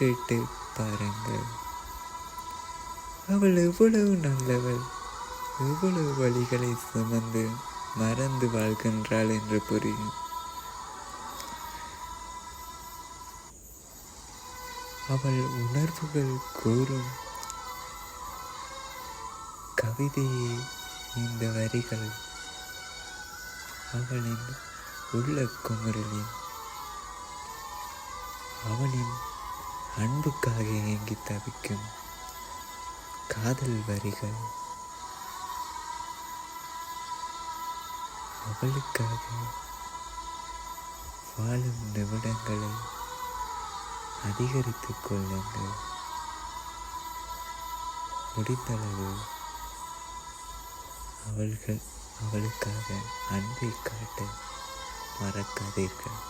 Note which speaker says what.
Speaker 1: கேட்டு பாருங்கள். அவள் எவ்வளவு நல்லவள், எவ்வளவு வழிகளை சுமந்து மறந்து வாழ்கின்றாள் என்று புரியும். அவள் உணர்வுகள் கூறும் கவிதையே இந்த வரிகள். அவளின் உள்ள குமரலின், அவளின் அன்புக்காக ஏங்கி தவிக்கும் காதல் வரிகள். அவளுக்காக வாழும் நிமிடங்களை அதிகரித்துக் கொள்ளுங்கள். முடிந்தளவு அவளுக்காக அன்பை காட்ட மறக்காதீர்கள்.